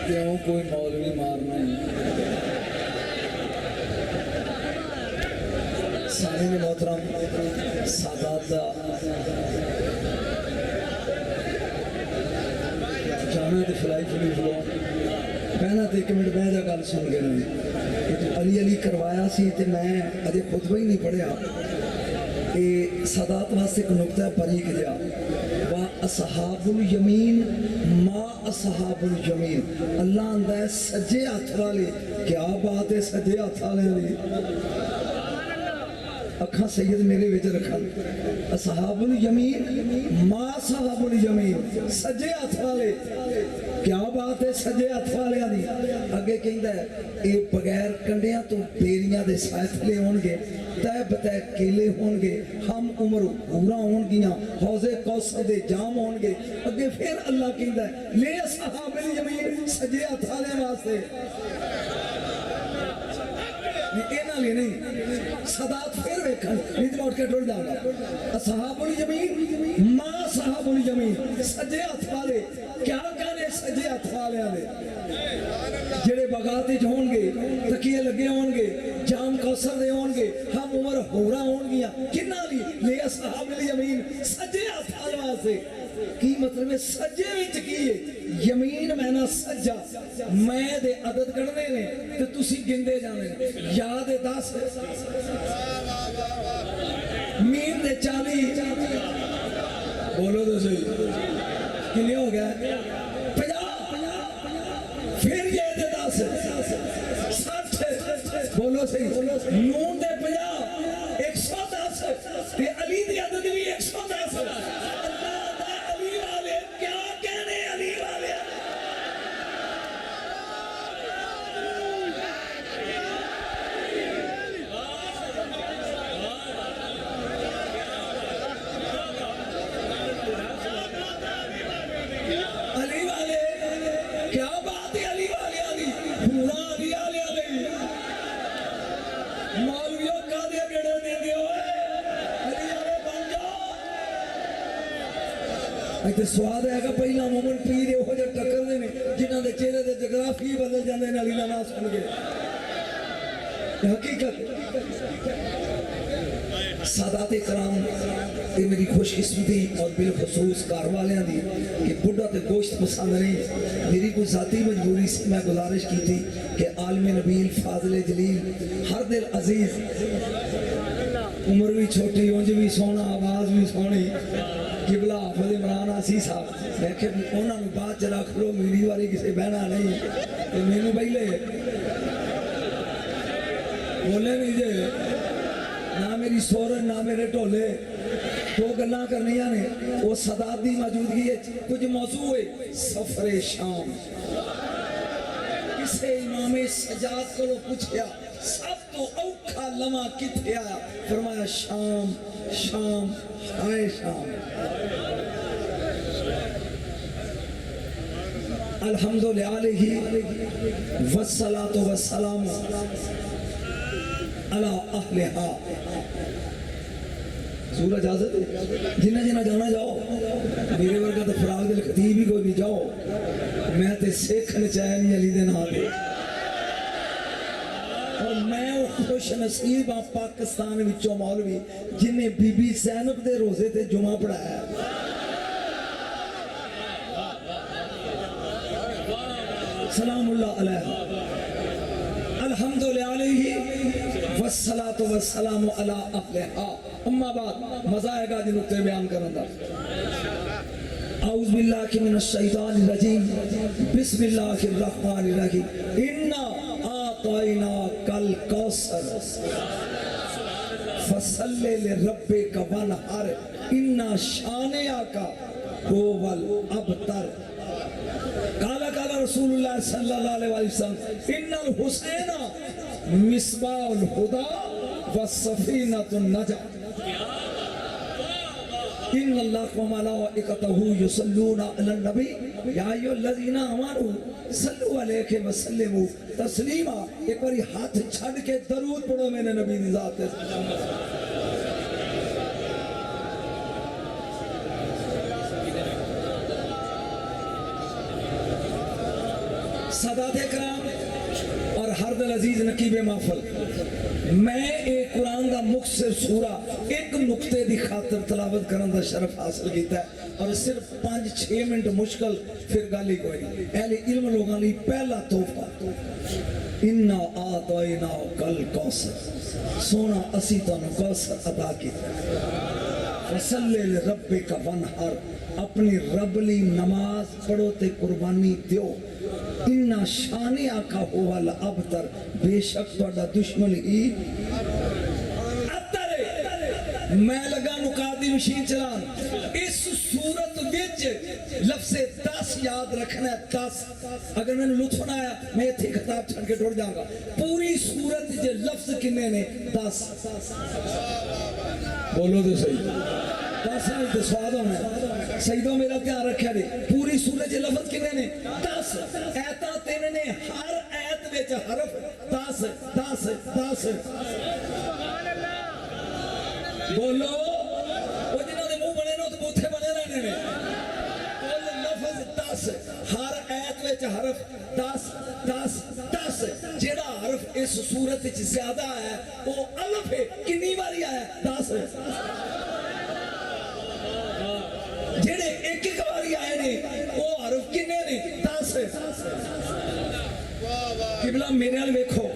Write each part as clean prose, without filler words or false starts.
کیوں کوئی مولوی مارنا ہے سارے نے محترم سادات دا جانا تے فلائی فلیف لو پہلا تے ایک منٹ بہ جا گل سن کے نہیں علی علی کروایا سی تے میں اجے خطبہ ہی نہیں پڑھیا کہ سادات واسطے ایک نقطہ باریک جا وا اصحاب الیمین ما اصحاب الیمین اللہ آندا ہے سجے ہاتھ والے کیا بات ہے سجے ہاتھ والے دی اکھاں سید میرے وچ رکھن اصحاب الیمین ما اصحاب الیمین سجے ہاتھ والے کیا بات ہے سجے ہاتھ والے دی اگے کہندا ہے اے بغیر کنڈیاں تو بیریاں دے سائے ہون گے تہ بتہ کیلے ہون گے ہم عمر پورا ہون گیاں حوض کوثر دے جام ہون گے اگے پھر اللہ کہندا ہے لے اصحاب الیمین سجے ہاتھ والے واسطے اینا لے نہیں صدات پھر ویکھن نیت موٹ کے ٹوڑ جاؤں گا اصحاب الیمین ما اصحاب الیمین سجے ہاتھ والے کیا کہنے سجے ہاتھ والے آلے جڑے بغاتے ہون گے تکیے لگے ہون گے جام کوثر دے ہون گے ہم عمر ہورا ہون گیا کنہ لی لے اصحاب الیمین سجے ہاتھ والے سے کی مطلب ہے سجے وچ کیے یمین میں نہ سجا میں دے عدد کرنے نے تو تسی گندے جانے یاد 10 مین دے 40 بولو تو صحیح کنے ہو گیا 50 پھر یہ دے 10 60 بولو صحیح نون دے 50 110 تے علی دی عدد بھی 110 ایتے سواد ہے کہ پہلا مومن پیرے ہو جا ٹکر دے میں جنہاں دے چہرے دے جغرافی بدل جاندے ہیں علی لانا سن گے حقیقت سادات کرام یہ میری خوش قسمتی اور بالخصوص کاروالیاں دی کہ بڑھا تے گوشت پسند نہیں میری کوئی ذاتی مجبوری سے میں گزارش کی تھی کہ عالم نبیل فاضل جلیل ہر دل عزیز عمر بھی چھوٹی اونج بھی سونا آواز بھی سونی قبلہ حافظ عمران آسی صاحب میں کہ انہوں نے بات چلا کھلو میری والی کسے بہنا نہیں تو میں نے بھائی بولے نہیں جے نہ میری سورن نہ میرے ٹولے دو گلہ کرنی آنے وہ صدات دی موجودگی ہے کچھ موضوع ہے سفر شام کسے امام سجاد کو لو پوچھیا سب تو اوکھا لمحہ کتھے آیا فرمایا شام شام آئے شام الحمدللہ والصلاة والسلام علی اہلہا سورہ اجازت ہے جنہ جنہ جانا جاؤ میرے ورگا تو فراغ دل خطیب ہی کوئی بھی جاؤ میں تے سیکھنے چاہے نہیں علی دے نہ دے اور میں وہ خوش نصیب ہاں پاکستان وچوں مولوی جنہیں بی بی زینب دے روزے تے جمعہ پڑھایا سلام اللہ علیہ الحمدللہ والصلاة والسلام علی اہلہا اما بعد مزہ آئے گا جن نقطے بیان کرنے دا اعوذ باللہ من الشیطان الرجیم بسم اللہ الرحمن الرحیم انا آتائنا کل کوثر فصلی لربک وانحر انا شانئک هوال ابتر قال رسول اللہ صلی اللہ علیہ وسلم ان الحسین مصباح الہدى والسفینۃ النجاۃ ان اللہ وملائکتہ یصلون علی النبی یا ایھا الذین آمنوا صلوا علیہ وسلموا تسلیما ایک باری ہاتھ چھڑ کے درود پڑھو میرے نبی دی ذات تے سادات کرام اور ہر دل عزیز نقیب محفل، میں ایک قرآن دا مختصر سورہ ایک نقطے دی خاطر تلاوت کرن دا شرف حاصل کیتا ہے، اور صرف 5-6 منٹ مشکل پھر گالی کوئی نہیں۔ اہل علم لوگاں لی پہلا تحفہ اِنَّا آتَيْنَا کل کوثر، سونا اسی تانوں کوثر عطا کیتا، فصلی لربک وانحر، اپنی رب لی نماز پڑھو تے قربانی دیو، اِنَّا شَانِئَکَ هُوَ الْأَبْتَرُ، بے شک تہاڈا دشمن ہی ابتر ہے۔ میں لگا نکات دی مشین چلان، اس صورت وچ لفظ 10 یاد رکھنا ہے، 10۔ اگر میں نے لطف نہ آیا میں تھی خطاب چھڑ کے ٹوڑ جاؤں گا۔ پوری صورت جے لفظ کنے نے 10، بولو تو صحیح، 10 میں تو سواد ہونا ہے۔ سیدوں میرا دھیان رکھا دے، پوری سورہ جے لفظ کنے نے 10، ایتا تینے نے ہر ایت وچ حرف 10 10 10۔ بولو وہ جنہوں نے منہ بنے نو تو بوتھے بنے رہنے نے، کل لفظ 10، ہر ایت وچ حرف 10 10 10۔ جیڑا حرف اس صورت وچ زیادہ ہے وہ الف ہے، کنی باری آیا 10۔ جیڑے ایک ایک باری آئے نے وہ حرف کنے نے 10۔ قبلہ میرے حال ویکھو،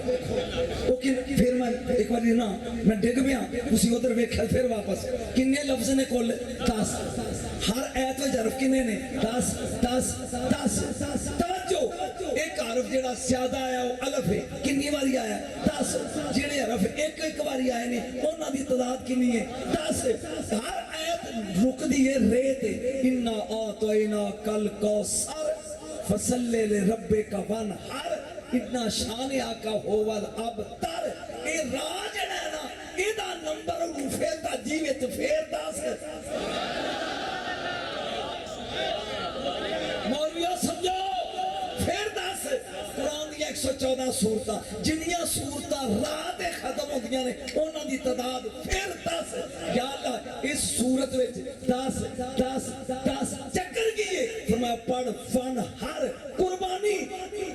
پھر میں ایک باری نا میں ڈگ بیا اسی ادھر ویکھا، پھر واپس کنے لفظ نے کل 10، ہر ایت وچ حرف کنے نے 10 10 10۔ توجہ، ایک حرف جڑا زیادہ آیا وہ الف ہے، کنی باری آیا 10۔ جڑے حرف ایک ایک باری آئے نے انہاں دی تعداد کنی ہے 10۔ ہر ایت رک دی ہے رے تے، اِنَّا آتَيْنَاكَ الْكَوْثَرَ فَصَلِّ لِرَبِّكَ وَانْحَرْ اِنَّا شَانِئَكَ هُوَ الْأَبْتَرُ۔ اے راج ہے نا، ایدہ نمبر مفیدہ جیویت پھیر 10۔ مولیہ سمجھو پھر 10۔ قرآن دیا 114 سورتہ، جنیاں سورتہ رات ختم ہو دیا نے انہاں دی تعداد پھر 10۔ یا اللہ اس صورت وچ 10 10 10 چکر کیے، فرمایا پڑھ فن ہر قربانی،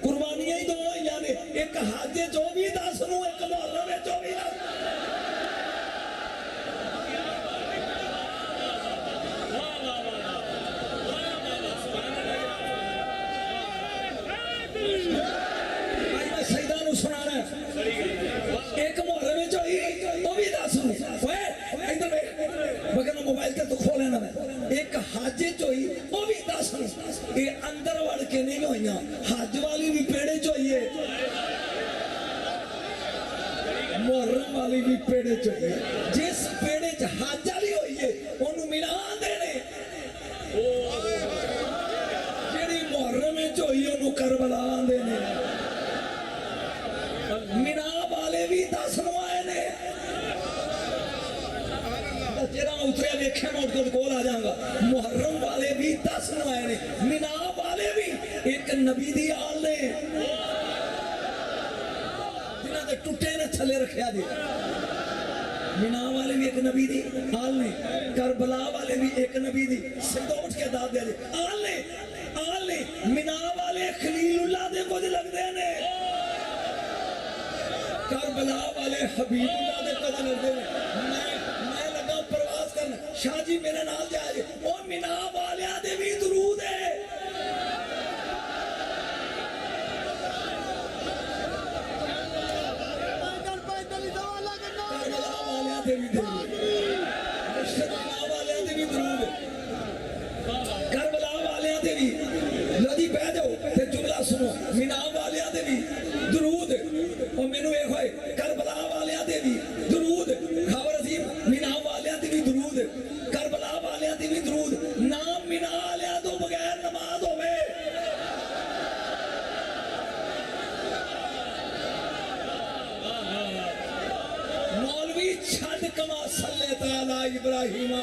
قربانیاں ہی دو یعنی ایک حج جو بھی 10 نو، ایک محرم جو بھی 10۔ ایک محرم جو ہی وہ بھی 10 نو، ادھر مگر موبائل کے تو کھولے نا، میں ایک حج جو ہی وہ بھی 10 نو۔ یہ اندر وڑ کے نہیں ہوئیاں، حج والی بھی پیڑے چاہیے، محرم والی بھی پیڑے چاہیے۔ جس پیڑے چ حج والی ہوئی ہے انہوں ملان دینے، جیڑی محرم جو ہوئی انہوں کربلا دینے۔ مینا والے بھی 10 نو آئے نے، جیرا اترے ویکھے میں اٹھ کول آ جاؤں گا۔ محرم والے بھی 10 نو آئے نے، مینا والے بھی ایک نبی دی آل نے جنہاں دے ٹوٹے نے تھلے رکھیا دی۔ مینا والے بھی ایک نبی دی آل نے، کربلا والے بھی ایک نبی دی سیدھا اٹھ کے داد دیا دی آل نے، آل نے۔ مینا والے خلیل اللہ دے کچھ لگ دے نے، کربلا والے حبیب اللہ دے قدر لگ دے۔ میں لگا پرواز کرنا، شاہ جی میرے نال جائے، وہ مینا والیاں دے بھی درود ہے۔ کربلا والیاں دے بھی درود، مینا والیاں دے بھی درود، کربلا والیاں دے بھی لدی پہ جاؤ تے جملہ سنو، مینا والیاں دے بھی درود۔ اور میں نے ایک ہوئے کربلا والیاں دے بھی درود، خبر عظیم مینا والیاں دے بھی درود، کربلا والیاں دے بھی درود۔ نام مینا والیاں تو بغیر نماز ہوئے۔ مولوی چھڑ کما صلی تعالی ابراہیم و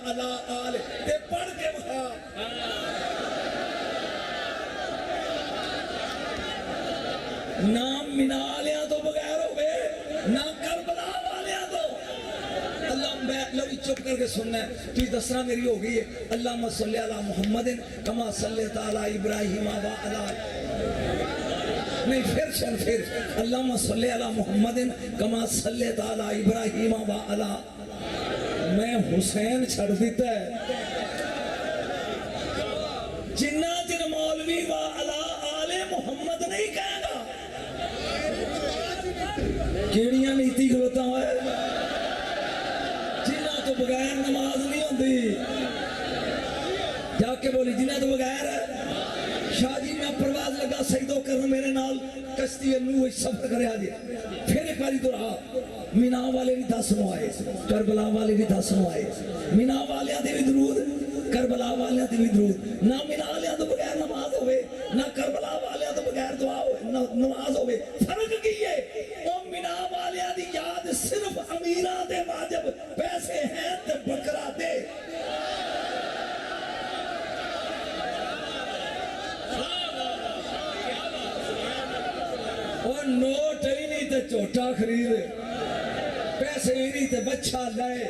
علی آل تے پڑھ کے بخا۔ نام مینا والیاں تو بغیر ہوئے، نہ کربلا والیاں تو۔ اللہ میں لوگ چپ کر کے سننا ہے، تو یہ دسنا میری ہو گئی ہے۔ اللہم صلی علی محمد کما صلی تعالی ابراہیم و علی نہیں پھر اللہم صلی علی محمد کما صلی تعالی ابراہیم و علی میں حسین چھڑ دیتا ہے جنہ جن مولوی و علی آل محمد نہیں کہے گا کیڑیاں نیتی کھلوتا ہے جنہ تو بغیر نماز نہیں ہوتی جا کے بولی جنہ تو بغیر شاہ جی میں پرواز لگا سجدو کرنا میرے نال کشتی نوح سفر کرے آجے پھر ایک باری تو رہا مینا والے بھی 10 نو آئے کربلا والے بھی 10 نو آئے مینا والے دے بھی درود کربلا والے دے بھی درود نہ مینا والے تو بغیر نماز ہوئے نہ کربلا والے تو بغیر دعا ہوئے نماز ہوئے فرق کی ہے او مینا والے دی یاد صرف امیرہ دے واجب پیسے ہیں تے بکرا دے نوٹ ہی نہیں تے چوٹا خرید پیسے ہی نہیں تے بچہ لائے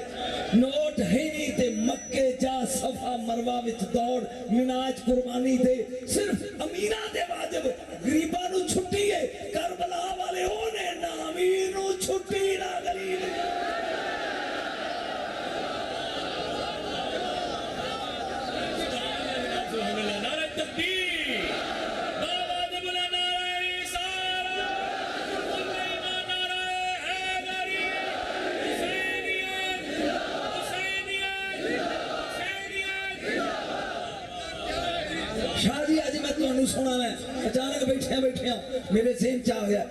نوٹ ہی نہیں تے مکے جا صفا مروہ وچ دوڑ مناج قربانی دے صرف امیرہ دے واجب گریبہ نو چھٹی ہے کربلا والے ہونے نہ امیر نو چھٹی نہ غریب نعرہ تکبیر شاہ جی آج میں تو سنا ہے اچانک بیٹھے میرے ذہن چاہ گیا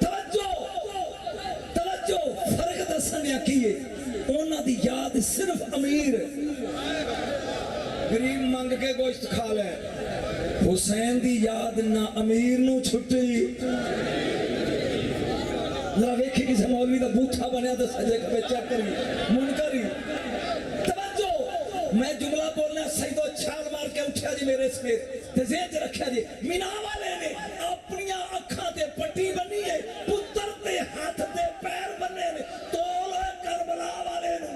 توجہ فرق دسن یا کیے اونا دی یاد صرف امیر غریب منگ کے گوشت کھا لے حسین دی یاد نہ امیر نو چھٹی ذرا ویکھی کسی مولوی دا بوتھا بنیا تو سجے کبھی چیک کری منکری توجہ میں جملہ بولنا سیدو چھال مار کے اٹھیا جی میرے سمیت تے ذہن چ رکھیا جی مینا والے نے اپنی اکھاں تے پٹی بنی ہے پتر تے ہاتھ تے پیر بنے نے تول کربلا والے نے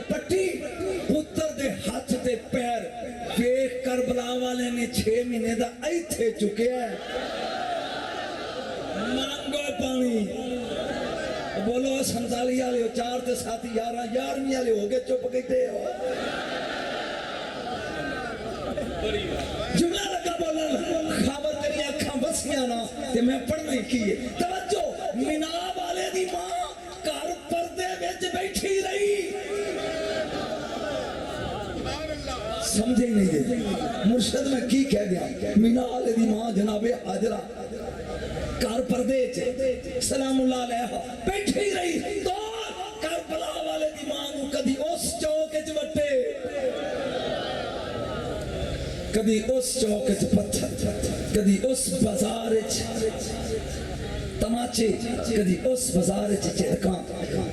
پٹی پتر دے ہاتھ دے پیر ویکھ کربلا والے نے 6 مہینے دا ایتھے چکیا ہے مانگو پانی بولو 47 والے 4 تے 7 11 11ویں والے ہو گئے چپ کیتے ہو جملہ لگا بولن خبر تیری اکھاں بسیاں نہ تے میں پڑھنا ہی کیے توجہ مینا والے دی ماں گھر پردے وچ بیٹھی رہی سمجھے نہیں دے مرشد میں کی کہہ گیا مینا والے دی ماں جناب حاجرہ کار پردے چے سلام اللہ علیہ بیٹھی رہی تو کربلا والے دی ماں نو کدی اس چوک وچ وٹے کدی اس چوک وچ پتھر کدی اس بازار وچ تماچے کدی اس بازار وچ جھڑکاں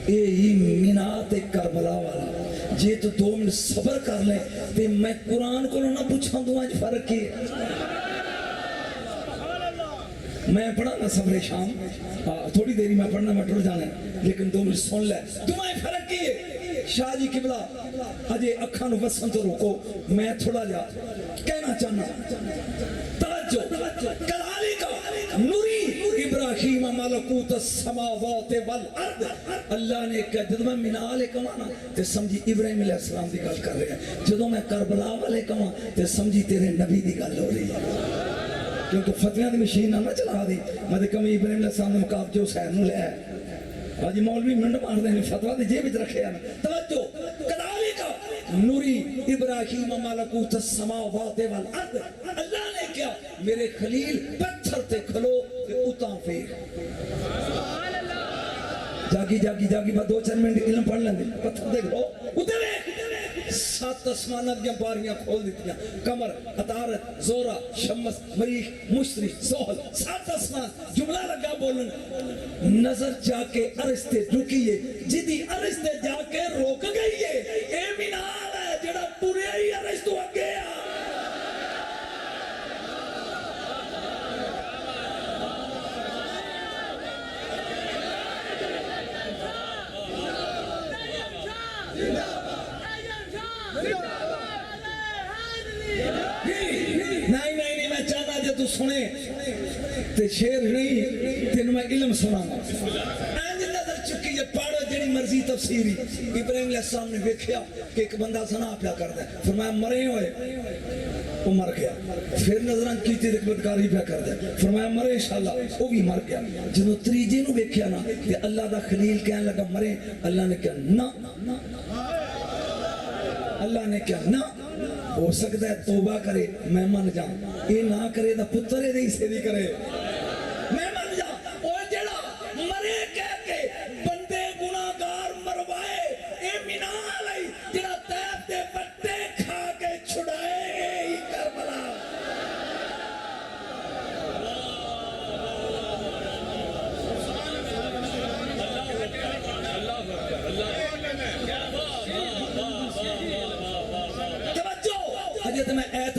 اے ہی مینا تے کربلا والا جے تو 2 منٹ صبر کر لیں تے میں قرآن کو نہ پوچھاں دو آج فرق کی میں پڑھا نا صبر شام تھوڑی دیری میں پڑھنا میں ٹر جانا ہے لیکن 2 منٹ سن لے تمہیں فرق کی ہے شاہ جی قبلہ اجے اکھاں نو وسن تو روکو میں تھوڑا جا کہنا چاہنا توجہ کلالی کا نوری ابراہیم ملکوت السماوات والارض اللہ نے کہا جدو میں مینا والے کہاں تے سمجھی ابراہیم علیہ السلام دی گل کر رہے ہیں جدو میں کربلا والے کہاں تے سمجھی تیرے نبی دی گل ہو رہی ہے کیونکہ فتویاں دی مشین نہ چلا دی میں کمی ابراہیم علیہ السلام نے مقابل جو حسین نو لے ہے آجی مولوی منڈ مار دیں فتوہ دی جیب رکھے ہیں توجہ کلالی کا نوری ابراہیم ملکوت السماوات والارض اللہ نے کیا میرے خلیل پتھر تے کھلو تے اتاں پھیر جاگی میں 2-4 منٹ علم پڑھ لیں دے پتھر دے کھلو اتنے سات آسمانہ دیا باریاں کھول دیتیاں، قمر، عطارد، زورا، شمس، مریخ، مشتری، زحل، سات آسمان جملہ لگا بولن نظر جا کے عرش تے رکیے جدی عرش تے جا کے روک گئیے اے منال ہے جڑا پورے ہی عرش تو اگے آ نہیں میں چاہتا جے تو سنے تے شیر نہیں تین میں علم سنا اینج نظر چکی جے پاڑو جڑی مرضی تفسیری ابراہیم علیہ السلام نے ویکھیا کہ ایک بندہ زنا پیا کردا ہے فرمایا مرے ہوئے وہ مر گیا پھر نظراں کیتی تے بدکاری پیا کردا ہے فرمایا مرے انشاءاللہ وہ بھی مر گیا جدوں تریجے نو ویکھیا نا تے اللہ دا خلیل کہن لگا مرے اللہ نے کہا نہ اللہ نے کہا نہ ہو سکتا ہے توبہ کرے میں من جاؤں یہ نہ کرے تو پتر ہی نہیں سے بھی کرے میں من جاؤں وہ جڑا مرے کہہ کے بندے گناہگار مروائے اے منال ہے جڑا تیب دے بٹے کھا کے چھڑائے اے کربلا میں ایت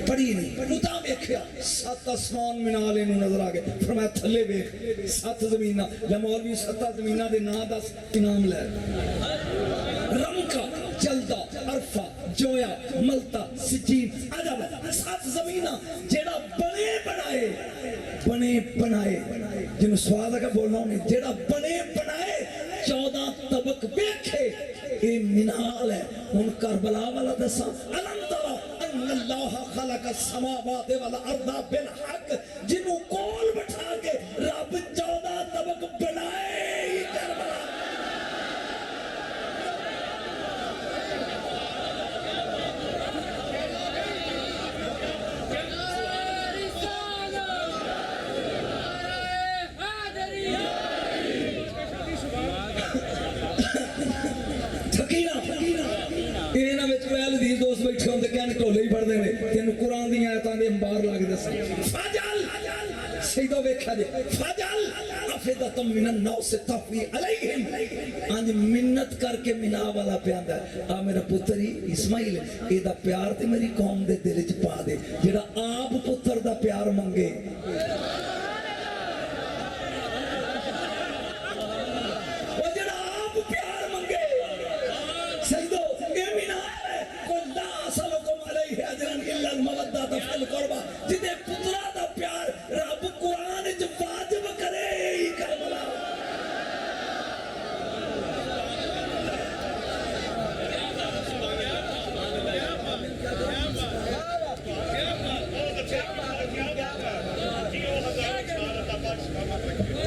پڑھی نہیں اتاں ویکھیا سات آسمان منال انہوں نظر آگئے فرمایا تھلے ویکھ سات زمینہ یا مولوی سات زمینہ دے نا دس انعام لے رمکا جلدہ عرفہ جویا ملتا سجین عجب سات زمینہ جیڑا بنے بنائے جنہوں سوال کا بولنا انہیں جیڑا بنے بنائے 14 طبق بیکھے اے منال ہے ان کربلا والا دسا علم ترا ان اللہ خلق السماوات والارض بالحق جنہوں کول بٹھا کے رب 14 طبق بنائے کربلا دوست بیٹھے ہوندے کہنے ٹولے ہی پڑھ دینے تینوں قرآن دی آیتاں دے انبار لاگ دے فاجل سیدھو ویکھا جے فاجل افیدتم من الناس تفوی علیہم آنج منت کر کے منا والا پیاندا ہے آ میرا پتری اسماعیل اے دا پیار تے میری قوم دے دل وچ پا دے جڑا آپ پتر دا پیار منگے جدے پترہ دا پیار رب قرآن جو واجب کرے ہی کربلا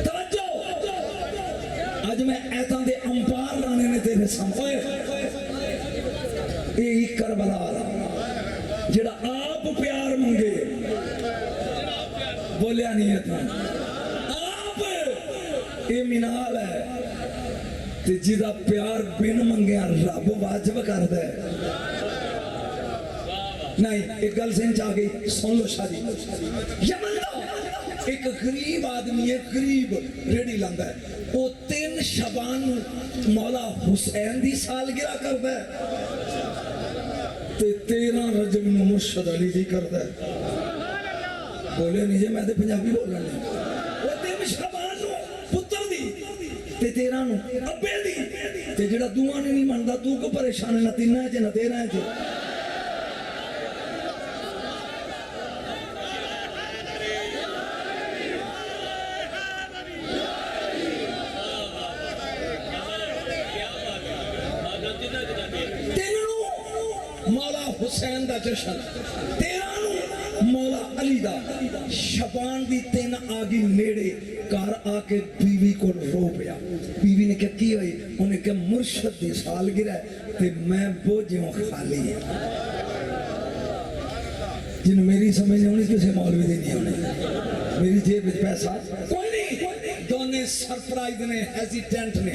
توجہ آج میں ایتاں دے امپار لانے نے تیرے سامنے یہی کربلا جڑا آپ پیار منگے بولیا نہیں اتنا آپ یہ منال ہے تے جدا پیار بن منگیا رب واجب کر دے نہیں ایک گل سن چاہ گئی سن لو شادی یمن دا ایک غریب آدمی ہے غریب ریڈی لاندا ہے وہ 3 شعبان مولا حسین دی سالگرہ کردا ہے تے 13 رجب نو مرشد علی دی کردا ہے بولے نہیں جے میں تے پنجابی بولنا نہیں وہ 3 شعبان نو پتر دی تے 13 نو ابے دی تے جڑا دوواں نہیں مندا تو کو پریشان نہ 3 ہے نہ 13 ہے حسین دا جشن 13 مولا علی دا شبان دی 3 آگی نیڑے کار آ کے بیوی کو رو پیا بیوی نے کہا کی ہوئی انہیں کہا مرشد دی سال گرہ تے میں بوجھوں خالی ہے جن میری سمجھ نہیں ہونی کسے مولوی دی نہیں ہونی میری جیب پیسہ کوئی نہیں دونے سرپرائز نے ہیزیٹنٹ نے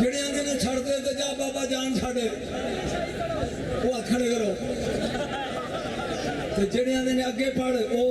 ਜਿਹੜੇ ਆਂਦੇ ਨੇ ਛੱਡ ਦੇ ਤੇ ਜਾ ਬਾਬਾ ਜਾਨ ਛੱਡ ਉਹ ਹੱਥ ਖੜੇ ਕਰੋ ਤੇ ਜਿਹੜੇ ਆਂਦੇ ਨੇ ਅੱਗੇ ਪੜ ਉਹ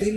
3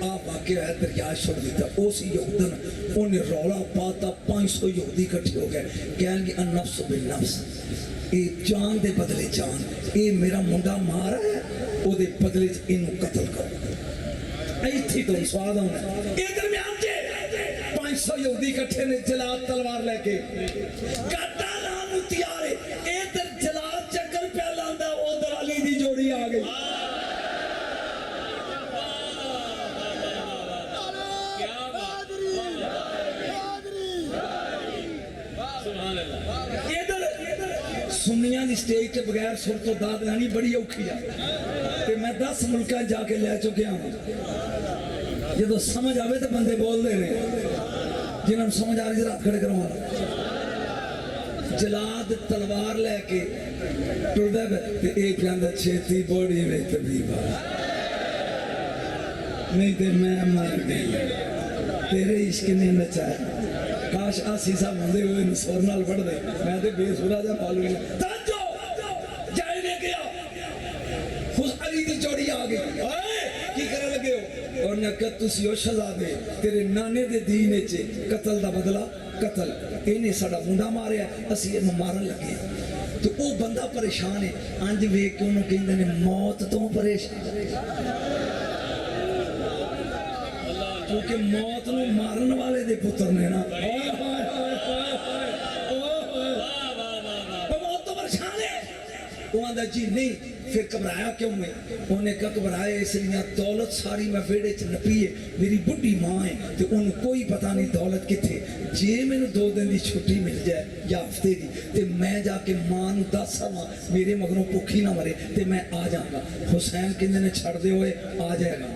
آ واقعہ ہے دریا چھوڑ دیتا اسی یہودن انہیں رولا پاتا 500 یہودی اکٹھے ہو گئے کہن گے النفس بالنفس اے جان دے بدلے جان اے میرا منڈا مارا ہے او دے بدلے انہوں قتل کرو ایتھی تو سواد ہونا اے درمیان جے 500 یہودی اکٹھے نے جلاد تلوار لے کے کاٹا لانو تیارے اے در جلاد چکر پہ لاندا او در علی دی جوڑی آ گئی سنیاں دی سٹیج کے بغیر سر تو داد لانی بڑی اوکھی ہے کہ میں 10 ملکہ جا کے لے چکے ہوں جدو سمجھ آوے تو بندے بول دے رہے جنہوں نے سمجھ آ رہی رات کھڑے کروں جلاد تلوار لے کے ٹردے بے ایک جاندہ چھیتی بوڑی میں طبیبہ نہیں تے میں مر گئی تیرے عشق نے نچایا کاش آسی صاحب ہوندے ہوئے نسور نال پڑھ دے میں تے بے سورا جا معلوم ہے توجہ جائے نے گیا خود علی دی جوڑی آ گئی کی کرنے لگے ہو اور نے کہا تسی ہو شہزادے تیرے نانے دے دینے چے قتل دا بدلہ قتل انہیں ساڑا منڈا مارے ہیں اسی انہوں مارن لگے تو وہ بندہ پریشان ہے آنج ویک کے انہوں کہیں نے موت تو پریشان کیونکہ موت نو مارن والے دے پتر نے نا موت تو پریشان ہے وہ آندھا جی نہیں پھر کبرایا کیوں میں انہوں نے کہا کبرایا اس لیے دولت ساری میں ویڑے چ نپی ہے میری بڑی ماں ہے تو انہوں کوئی پتہ نہیں دولت کتھے جے میں نے 2 دن دی چھٹی مل جائے یا ہفتے دی تے میں جا کے ماں نو 10 ساں میرے مگروں بھوکی نہ مرے تے میں آ جاؤں گا حسین کہندے نے چھڑ دے ہوئے آ جائے گا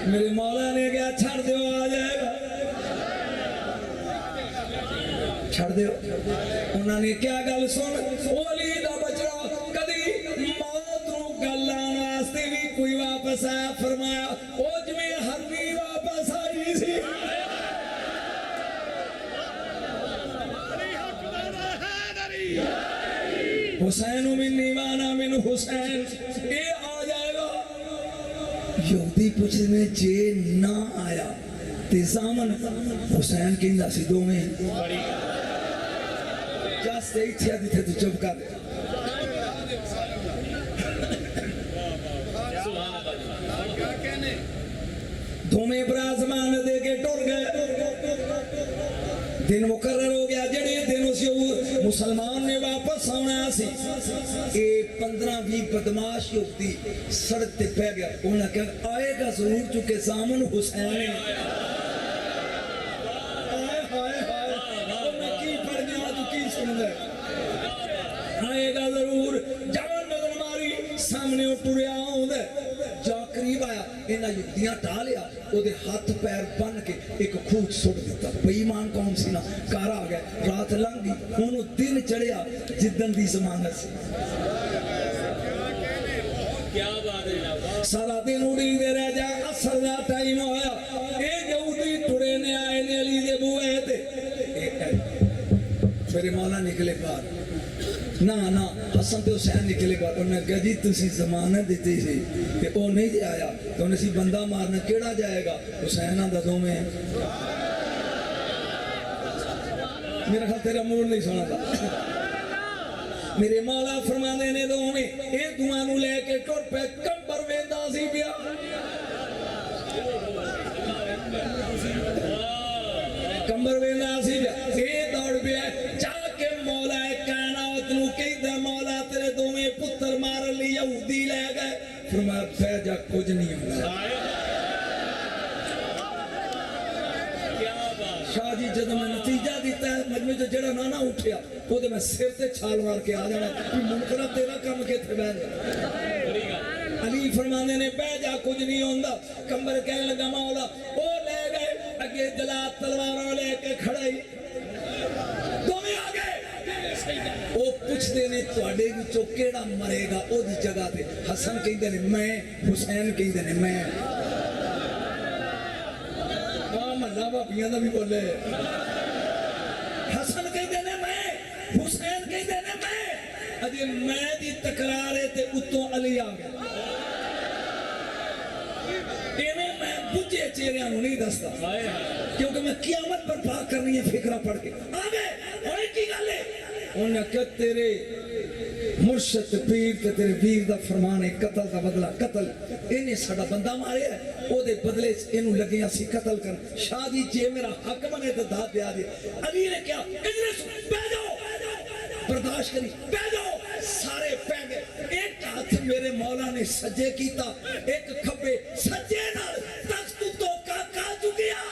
میرے مولا نے کہا چھڑ دیو آ جائے گا چھڑ دیو انہوں نے کیا گل سن او علی دا بچڑا کدی موت نو گلان واسطے بھی کوئی واپس آیا فرمایا او جویں ہرنی واپس آئی سی حسین منی وانا من حسین اے آ جائے گا یہودی پوچھنے جے نہ آیا تے زامن حسین کی انداسی دو میں جاستے ہی تھیا دی تھے تو چپ کر دے دو میں برازمان دے کے ٹور گئے دن مقرر ہو گیا جڑے دنوں سے مسلمان نے واپس آنا سی اے 15-20 بدماش یہودی سڑک تے پہ گیا انہوں نے کہا آئے گا ضرور چونکہ زامن حسین ہے آئے گا ضرور جان نظر ماری سامنے ٹریا ہوں دے جا قریب آیا انہاں یہودیاں ٹا لیا او دے ہاتھ پیر بن کے ایک کھوج سٹ دیتا بے ایمان قوم سی نا کار آ گئے رات لنگ گئی انہوں دن چڑھیا جدن دی ضمانت سے سارا دن اڑی دے رہ جا اثر دا ٹائم ہویا اے یہودی ٹرے نے آئے نے علی دے بوئے تے میرے مولا نکلے پار نا حسن تے حسین نکلے پار انہوں نے کہا جی تسی ضمانت دیتی سی کہ او نہیں دے آیا تو انہیں سی بندہ مارنا کیڑا جائے گا حسین آدھا دو میں میرا خیال تیرا موڑ نہیں سنا تھا میرے مولا فرمانے نے دو میں اے دوانو لے کے ٹوٹ پہ کمبر ویندہ سی بیا کمبر ویندہ سی بیا اے دوڑ بیا جا کے مولا کائنات نو کہی دے مولا تیرے دو میں پتر مار لی یہودی لے گئے فرمایا فیجا کچھ نہیں ہوگا شاہ جی جدو میں نتیجہ دیتا ہے مجمع جو جڑا نانا اٹھیا وہ دے میں سر تے چھال مار کے آ جانا کہ منکرہ تیرا کام کے تھے بیٹھ علی فرمانے نے بے جا کچھ نہیں ہوندہ کمبر کہنے لگا مولا او لے گئے اگے جلات تلواروں لے کے کھڑائی دو میں آ گئے او پوچھ دینے توڑے وچوں کیڑا مرے گا او دی جگہ تے حسن کہیں دینے میں حسین کہیں دینے میں اللہ باپیاں دا بھی بولے حسن کہیں دینے میں حسین کہیں دینے میں اجے میں دی تکرار ہے تے اتوں علی آ گیا ایویں میں بجھے چہریاں نوں نہیں دستا کیونکہ میں قیامت برپا کرنی ہے فکرہ پڑھ کے آگے ہوئے کی گل ہے انہوں نے کہا تیرے مرشد پیر تے تیرے ویر دا فرمان ہے قتل دا بدلہ قتل انہیں ساڑا بندہ مارے ہے او دے بدلے انہوں لگے اسی قتل کر شادی جے میرا حق بنے تو داد دیا دے علی نے کیا اجلس بہ جاؤ برداشت کری بہ جاؤ سارے پہ گئے ایک ہاتھ میرے مولا نے سجے کیتا ایک کھبے سجے نال تخت تو کا چکیا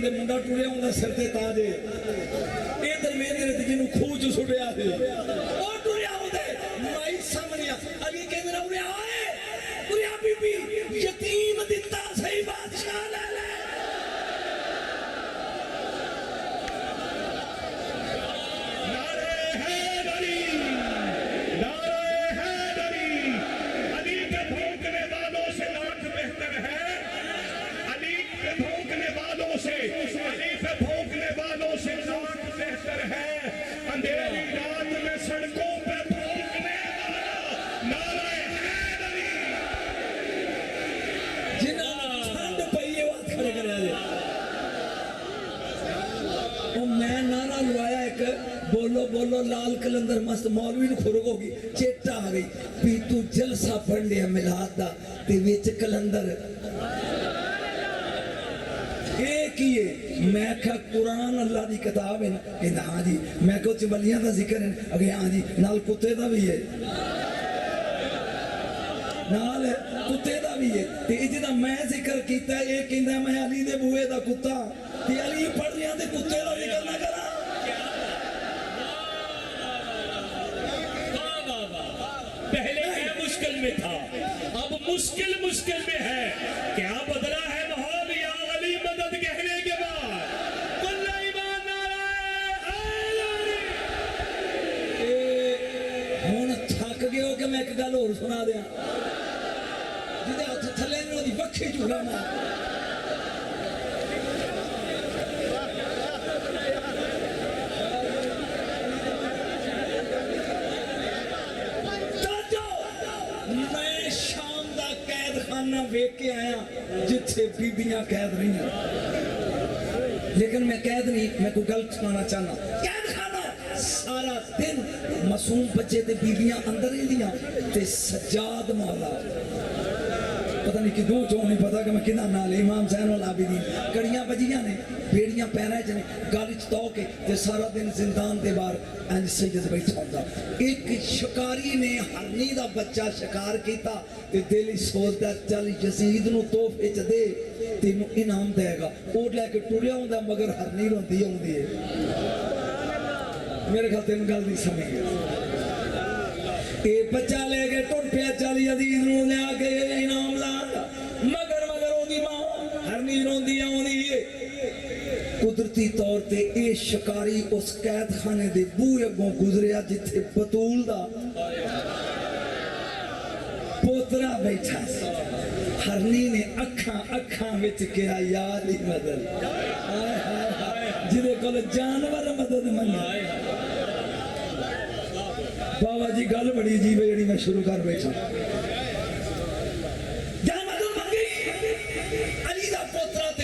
منڈا ٹوریا ہوں سر دے تاجے ادھر میرے جنوں کھوج سٹیا ہے او ٹوریا ہوں دے مائی سامنے علی کہ میرا اڑیا ہوئے اڑیا بی بی یتیم دیتا صحیح بادشاہ لے لے نعرہ حیدری نعرہ حیدری علی کے بھونکنے والوں سے لاکھ بہتر ہے علی کے بھونکنے والوں سے علی پہ بھونکنے والوں سے لاکھ بہتر ہے اندھیری رات میں سڑکوں پہ بھونکنے والا نعرہ حیدری جنہاں ٹھنڈ پئیے وقت کھڑے کرے آجے اور میں نعرہ لوایا ایک بولو بولو لال کلندر مست مولوی نے کھرک ہوگی چیٹا آ گئی پی تو جلسہ پڑھ لیا ملاد دا تے ویچ کلندر ایک ہی ہے میں کہا قرآن اللہ دی کتاب ہے نا ہاں جی میں کہا چبلیاں دا ذکر ہے اگے ہاں جی نال کتے دا بھی ہے نال کتے دا بھی ہے تے اجدہ میں ذکر کیتا ہے ایک کہندہ میں علی دے بوئے دا کتا تے علی پڑھ لیا تے کتے دا ذکر نہ کرا پہلے کیا مشکل میں تھا اب مشکل میں ہے کیا بدلا ہے ماحول یا علی مدد کہنے کے بعد کل ایمان نعرہ حیدری ہون تھک گئے ہو کہ میں ایک گل اور سنا دیا جدے ہاتھ تھلے نے دی بکھی چکا ماں میں شام دا قید خانہ ویک کے آیا جتھے بیبیاں قید نہیں ہیں لیکن میں قید نہیں میں کوئی گلت سنانا چاہنا قید خانہ سارا دن معصوم بچے تے بیبیاں اندر ہی دیا تے سجاد مولا پتہ نہیں کدوں چوں نہیں پتا کہ میں کنا نال امام زین العابدین کڑیاں بجیاں نے بیڑیاں پیرائے جنے گالی چتو کے تے سارا دن زندان دے بار انج سجد بیٹھا ہوندا ایک شکاری نے ہرنی دا بچہ شکار کیتا تے دل ہی سوچدا چل یزید نو تحفے چ دے تینوں انعام دے گا اوٹ لے کے ٹریا ہوندا مگر ہرنی روندی ہوندی ہے میرے خیال تین گل نہیں سمجھ گیا اے بچہ لے کے ٹر پیا چل یزید نو لے کے انعام لا مگر اودی ماں ہرنی روندی آوندی ہے قدرتی طور تے اے شکاری اس قید خانے دے بوئے اگوں گزریا جتھے بطول دا پوترا بیٹھا سی ہرنی نے اکھاں وچ کہا یا علی مدد جدے کول جانور مدد منگی بابا جی گل بڑی عجیب ہے جڑی میں شروع کر بیٹھا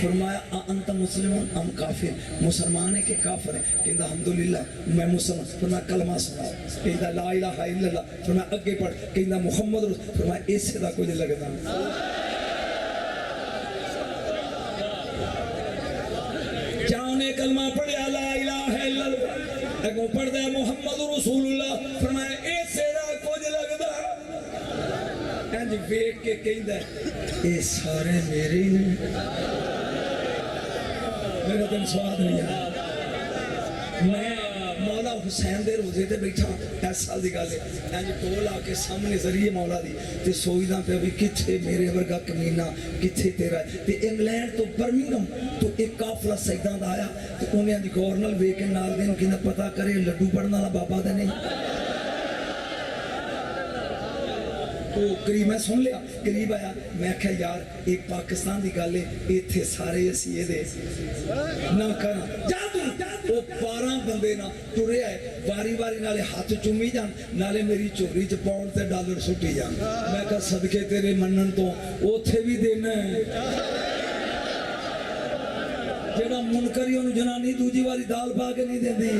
فرمایا انت مسلم ام کافر, مسلمان ہے کہ کافر ہے؟ کہندا الحمدللہ میں مسلمان. فرمایا کلمہ سناؤ. کہندا لا الہ الا اللہ. فرمایا اگے پڑھ. کہندا محمد رسول. فرمایا اس دا کچھ لگدا کیا نے کلمہ پڑھیا لا الہ الا اللہ, اگوں پڑھدا محمد رسول اللہ. فرمایا اس دا کچھ لگدا انج ویکھ کے کہندا اے سارے میرے ہی نے. میرا دن سواد نہیں ہے. میں مولا حسین دے روزے تے بیٹھا, اس سال دی گل ہے, انج کول آ کے سامنے ذریعے مولا دی تے سوچدا پیا بھی کتھے میرے ورگا کمینہ کتھے تیرا. تے انگلینڈ تو برمنگھم تو ایک قافلہ سیداں دا آیا تے انہاں دی غور نال ویکھ کے نال دے نوں کہندا پتہ کرے لڈو پڑھن والا بابا تے نہیں. تو قریب میں سن لیا, قریب آیا, میں کہا یار ایک پاکستان دی گل ہے, ایتھے سارے اسی اے دے نہ کرنا جا تو. وہ 12 بندے نہ ٹرے آئے, واری واری نالے ہاتھ چومی جان, نالے میری چوری چ پاؤنڈ تے ڈالر سٹی جان. میں کہا صدقے تیرے منن تو اوتھے بھی دینا ہے. جڑا منکری اونوں جنانی دوجی واری دال پا کے نہیں دیندی.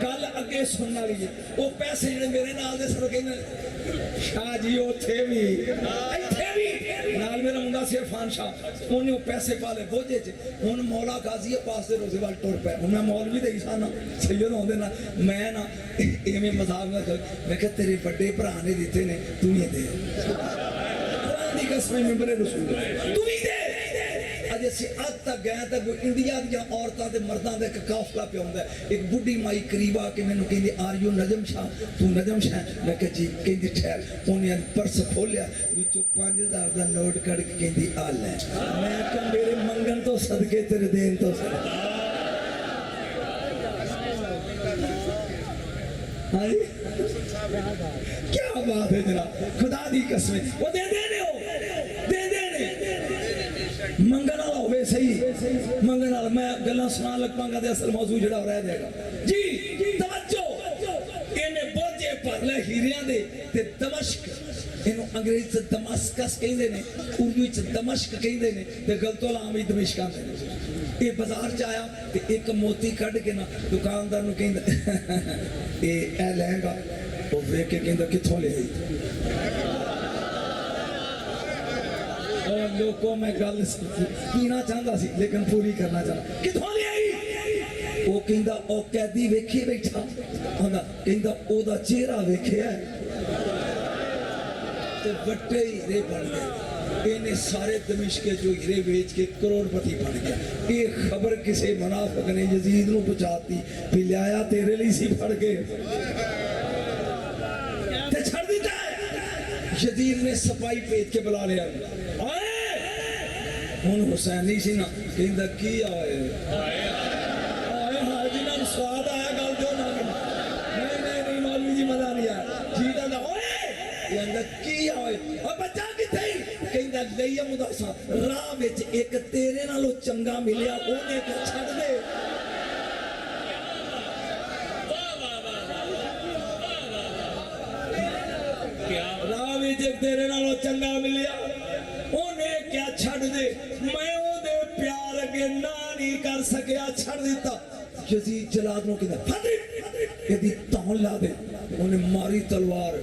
گل اگے سننا لی وہ پیسے جڑے میرے نال دے صدقے نے شاہ جی اوتھے بھی ایتھے بھی نال میرا منڈا سی عرفان شاہ, انہیں وہ پیسے پالے بوجھے چ. ہن مولا غازی پاس دے روزے وال ٹر پے. ہن میں مولوی دے سا نا سید ہوندے نا, میں نا ایویں مذاق نہ کر. میں کہ تیرے بڑے بھرا نے دتے نے تو ہی دے. قرآن دی قسم ممبر رسول تو ہی دے. اج اسی اج تک گئے تک انڈیا دیا عورتاں تے مرداں دا ایک قافلہ پہ ہوندا ہے. ایک بڈھی مائی قریب آ کے مینوں کہندی آر یو نجم شاہ, تو نجم شاہ؟ میں کہ جی. کہندی ٹھہر. انہیں پرس کھولیا, وچوں 5000 دا نوٹ کڈ کے کہندی آ لے. میں کہ میرے منگن تو صدقے تیرے دین تو صدقے. ہاں کیا بات ہے جناب, خدا دی قسم. وہ دے دینے ہو, دے دینے منگن والا ہوئے صحیح. منگن والا میں گلاں سنا لگ پاں گا تے اصل موضوع جڑا رہ جائے گا. جی توجہ, انہیں بوجھے پر لے ہیریاں دے تے دمشق, انہوں انگریز سے دمسکس کہندے نے, اردو وچ دمشق کہندے نے تے گلتو لام وچ دمشق آندے نے. یہ بازار چ آیا تے ایک موتی کڈ کے نا دکاندار نوں کہندا اے لہنگا. وہ ویکھ کے کہندا کتھوں لے آئی؟ لوگوں میں گل پینا چاہتا سی لیکن پوری کرنا چاہتا. کتھوں لے آئی؟ وہ کہندا او قیدی ویکھی بیٹھا. کہندا او دا چہرہ ویکھیا تے وٹے ہیرے بن گئے. انہیں سارے دمشق کے جو ہیرے بیچ کے کروڑ پتی بن گیا. یہ خبر کسی منافق نے یزید نو پہنچاتی بھی لایا تیرے لیے سی پھڑ کے تے چھڑ دیتا ہے. یزید نے سپاہی بھیج کے بلا لیا. ہن حسین نہیں سی نا, کہندا کی آئے ہائے جنہاں نوں سواد آیا گل جو نہ نہیں مولوی جی مزہ نہیں آیا جی دا اوئے کہندا کی آئے او بچہ کتھے؟ کہندا لئی مداسا راہ وچ ایک تیرے نالوں چنگا ملیا اونے کہ چھڈ دے. راہ وچ ایک تیرے نالوں چنگا ملیا اونے کیا چھڈ دے. میں او دے پیار اگے نہ نہیں کر سکیا, چھڈ دیتا. یزید جلاد نو کہندا فدی ایدی تون لا دے. انہیں ماری تلوار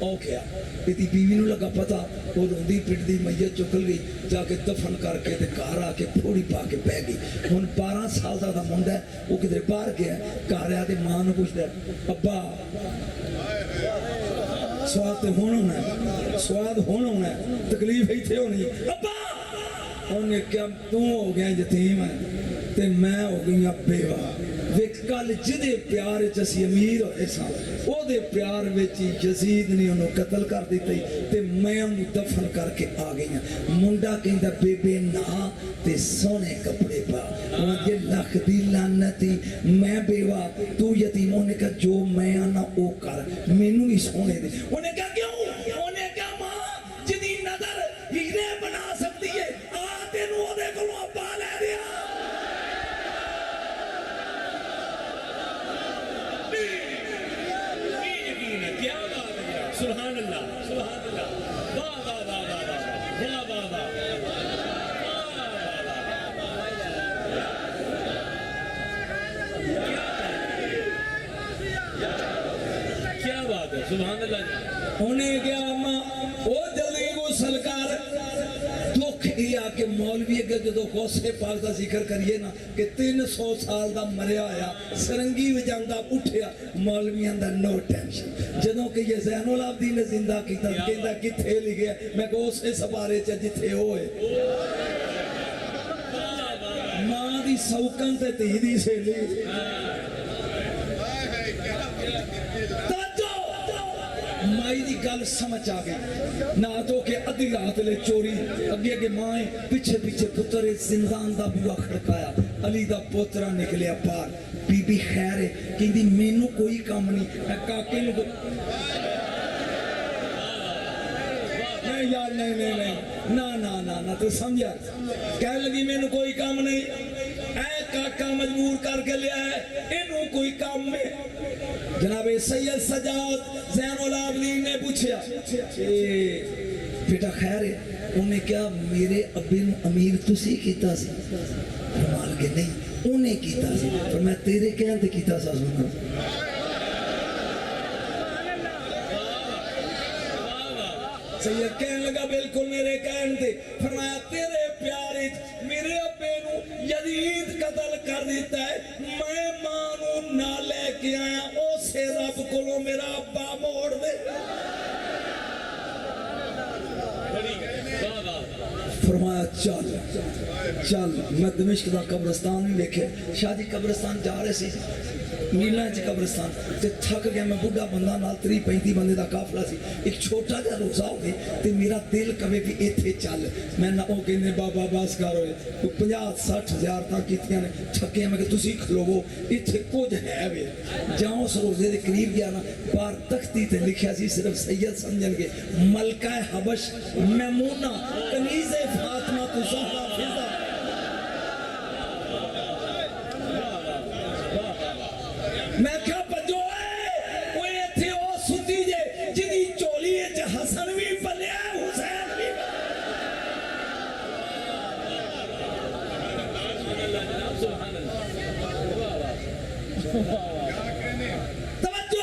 او گیا. ایدی بیوی نو لگا پتا, وہ روندی پٹدی میت چکل گئی, جا کے دفن کر کے تے گھر آ کے پھوڑی پا کے بہ گئی. ہن 12 سال دا منڈا ہے, وہ کدھر باہر گیا, گھر آ تے ماں نو پوچھدا ابا سواد تے ہون ہونا ہے, سواد ہون ہونا ہے, تکلیف ایتھے ہونی ہے. ابا انہیں کیا تو ہو گیا یتیم ہے تے میں ہو گئی بیوہ. ویکھ کل جدے پیار وچ اسی امیر ہوئے ساں او دے پیار وچ یزید نے انہوں قتل کر دتی تے میں انہوں دفن کر کے آ گئی ہاں. منڈا کہندا بے نا تے سونے کپڑے پا. یہ لکھ دی لعنتی میں بیوہ تو یتیم. انہیں کہا جو میں آنا او کر, مینوں ہی سونے دے. انہیں کہا کیوں؟ انہیں کہا ماں جدی نظر ہیرے بنا سکتی ہے آ تینوں او دے کولوں پا لے دیا. سبحان اللہ, سبحان اللہ, واہ واہ واہ واہ واہ واہ واہ واہ. سبحان اللہ انہیں کیا اما وہ جلدی کو سرکار دکھ یہ آ کہ مولوی اگر جدو غوثے پاک دا ذکر کریے نا کہ 300 سال دا مریا آیا سرنگی وجاندہ اٹھیا مولویاں دا نو ٹینشن جدو کہ یہ زین العابدین نے زندہ کیتا کہندا کتھے لکھیا میں غوثے سپارے چا جتھے ہوئے ماں دی سوکن تے تی دی سے لی مائی دی گل سمجھ آ گئی نہ تو کہ ادھی رات لے چوری اگے اگے مائیں پیچھے پیچھے پتر زندان دا بوا کھڑکایا علی دا پوترا نکلیا پار بی بی خیر ہے کہندی مینوں کوئی کام نہیں میں کاکے نوں نہیں یار نہیں نہ تو سمجھا کہنے لگی مینوں کوئی کام نہیں اے کاکا مجبور کر کے لیا ہے انہوں کوئی کام میں جناب سید سجاد زین العابدین نے پوچھا بیٹا خیر ہے انہیں کیا میرے ابے نو امیر تسی کیتا سی فرمان کے نہیں انہیں کیتا سی پر میں تیرے کہنے کیتا سا سننا سید کہنے لگا بالکل میرے کہنے تھے فرمایا تیرے پیارے میرے ابے نو یزید قتل کر دیتا ہے میں مانو نہ لے کے آیا اسے رب کو میرا ابا موڑ دے فرمایا چل میں دمشق دا قبرستان بھی دیکھے شاہ جی قبرستان جا رہے سی نیلہ چ قبرستان تے تھک گیا میں بڑھا بندہ نال 30-35 بندے دا قافلہ سی ایک چھوٹا جا روزہ ہو گئے تے میرا دل کبھی بھی ایتھے چل میں نہ او کہنے بابا باس کر ہوئے 50-60 زیارتاں کیتیاں نے تھکے میں کہ تسی کھلوو ایتھے کچھ ہے وے جاؤں اس روزے دے قریب گیا نا بار تختی تے لکھیا سی صرف سید سمجھن گے ملکہ حبش میمونہ کنیز فاطمہ زہرا فضا میں کیا بجو ہے وہ ایتھے او ستی جے جنی چولی ہے حسن بھی پلیا حسین بھی توجہ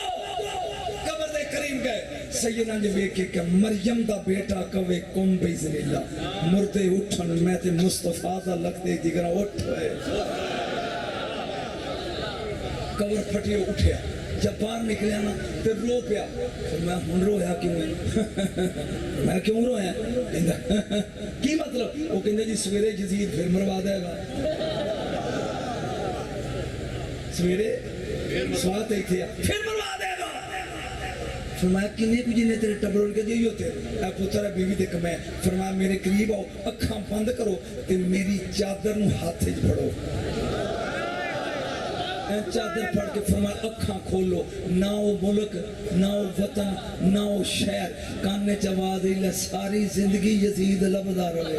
قبر دے قریب گئے سیدنا نے دیکھے کہ مریم دا بیٹا کوے قوم بإذن اللہ مردے اٹھن میں تے مصطفیٰ دا لگتے جگرہ اٹھ ہوئے قبر پھٹے اٹھیا جب باہر نکلیا نا پھر رو پیا پھر میں ہن رویا کیوں ہے میں کیوں رویا کی مطلب وہ کہندے جی سویرے یزید پھر مروا دے گا سویرے سوات ہی تھے پھر مروا دے گا فرمایا کنے کو جی نے تیرے ٹبروں کے جو ہوتے اے پتر ہے بیوی دیکھ میں فرمایا میرے قریب آؤ اکھاں بند کرو تے میری چادر نو ہاتھ ہی پڑھو چادر پڑھ کے فرمایا اکھاں کھولو نہ او ملک نہ او وطن نہ او شہر کانے چواز اللہ ساری زندگی یزید لبدا رہے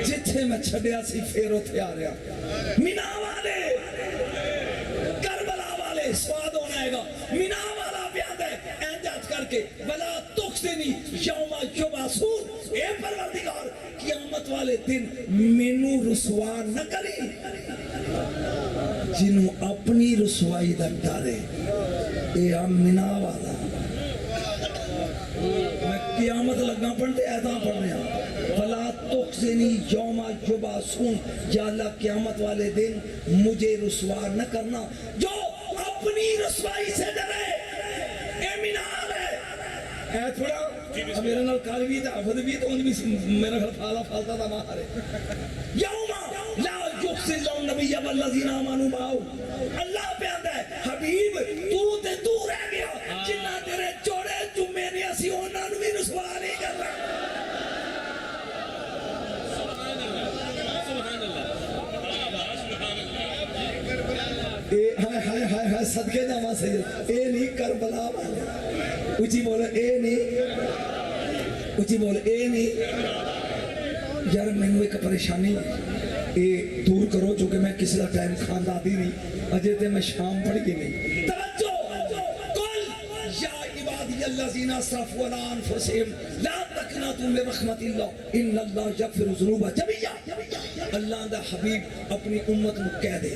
جتھے میں چھڑیا سی پھیرو تھے آ رہا مینا والے کربلا والے سواد ہونا ہے گا مینا والا بیاد ہے احجاج کر کے بلا تخصنی یوم یبعثون اے پروردگار قیامت والے دن مینو رسوا نہ کری جنہوں اپنی رسوائی دا ڈارے اے امنا والا میں قیامت لگنا پڑھتے ایداں پڑھنے ہیں فلا تخزنی یوم یبعثون یا اللہ قیامت والے دن مجھے رسوا نہ کرنا جو اپنی رسوائی سے ڈرے اے منال ہے اے تھوڑا میرے نال کالوی تا عبد بھی تو ان بھی میرا گھر پھالا پھالتا تھا ماہر ہے یوم لا یخزی اللہ نبی والذین آمنوا معه اللہ پہ آندہ ہے حبیب تو تے تو رہ گیا جنہ تیرے چوڑے جمعے نے اسی ہونا نوی رسوا نہیں کر رہا ہائے صدقے جامع سید اے نہیں کربلا والا اچھی بولے اے نہیں اچھی بولے اے نہیں یار میں نے ایک پریشانی اے دور کرو چونکہ میں کسی کا ٹائم خاندادی نہیں اجے تے میں شام پڑھ گئی نہیں توجہ قل یا عبادی الذین اسرفوا علی انفسہم لا تقنطوا من رحمت اللہ ان اللہ یغفر الذنوب جميعا اللہ دا حبیب اپنی امت کو کہہ دے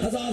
1000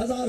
1000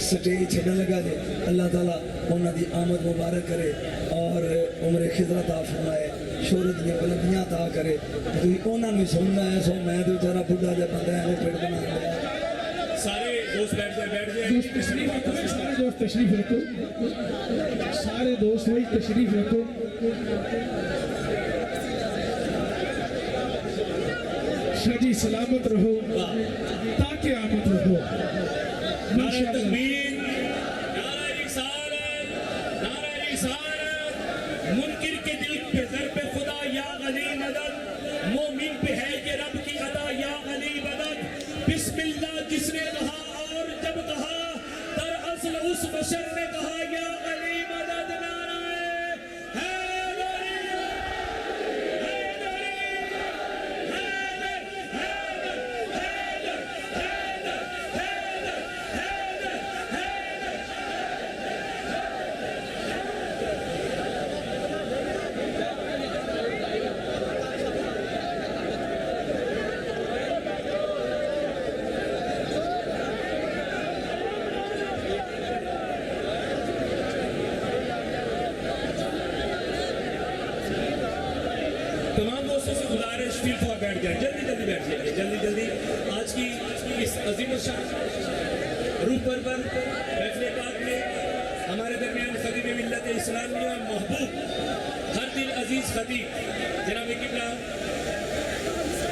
سٹیج چھڑن لگا جے اللہ تعالیٰ انہوں دی آمد مبارک کرے اور عمر خضر عطا فرمائے شہرت دیا بلندیاں عطا کرے تو انہوں نے سننا ہے سو میں تو بیچارہ بڈھا جا بندہ ہے پیٹ بنا لیا سارے دوست بیٹھ جائیں دوست تشریف رکھو سارے دوست تشریف رکھو سارے دوست وہی تشریف رکھو شاہ جی سلامت رہو تاکہ آمد رہو نعرہ تکبیر نعرہ رسالت نعرہ رسالت منکر کے دل پہ ضرب خدا یا علی مدد مومن پہ ہے کہ رب کی عطا یا علی مدد بسم اللہ جس نے کہا اور جب کہا در اصل اس بشر نے کہا یا علی مدد نعرہ حیدری حیدری تمام دوستوں سے گزارش فیل فور بیٹھ جائیں جلدی جلدی بیٹھ جائیں جلدی آج کی اس عظیم الشان روح پرور محفل پاک میں ہمارے درمیان خطیب ملت اسلامیہ محبوب ہر دل عزیز خطیب جناب قبلہ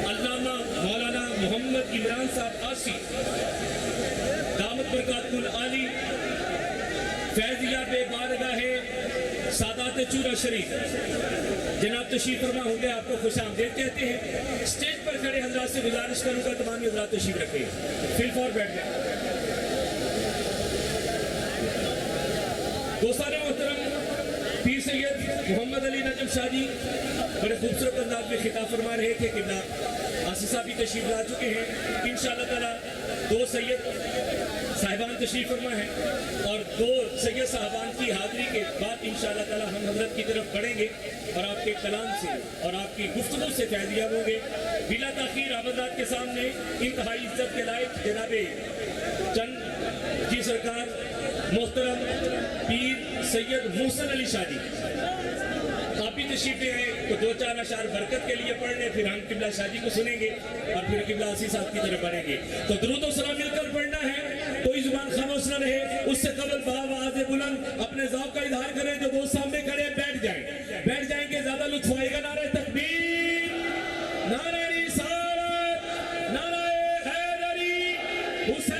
علامہ مولانا محمد عمران صاحب آسی دامت برکات العالی فیضیہ بے بارگاہ سادات چورا شریف جناب تشریف فرما ہوں گے آپ کو خوش آمدید کہتے ہیں اسٹیج پر کھڑے حضرات سے گزارش کروں گا تمام حضرات تشریف رکھیں فل فور بیٹھ جائیں دوستان محترم پیر سید محمد علی نجم شاہ جی بڑے خوبصورت انداز میں خطاب فرما رہے تھے قبلہ آصف صاحب بھی تشریف لا چکے ہیں انشاءاللہ تعالیٰ دو سید صاحبان تشریف فرما ہے اور دو سید صاحبان کی حاضری کے بعد انشاءاللہ تعالیٰ ہم حضرت کی طرف بڑھیں گے اور آپ کے کلام سے اور آپ کی گفتگو سے فیضیاب ہوں گے بلا تاخیر آپ حضرات کے سامنے انتہائی عزت کے لائق جناب چند کی سرکار محترم پیر سید محسن علی شاہ جی آپ بھی تشریف لے آئے تو دو چار اشعار برکت کے لیے پڑھ لیں پھر ہم قبلہ شاہ جی کو سنیں گے اور پھر قبلہ آصف صاحب کی طرف بڑھیں گے تو درود و سلام مل کر پڑھنا ہے کوئی زبان خاموش نہ رہے اس سے قبل بآواز بلند اپنے ذوق کا اظہار کریں جو دوست سامنے کھڑے بیٹھ جائیں گے زیادہ لطف آئے گا نعرہ تکبیر نعرہ رسالت نعرہ حیدری حسین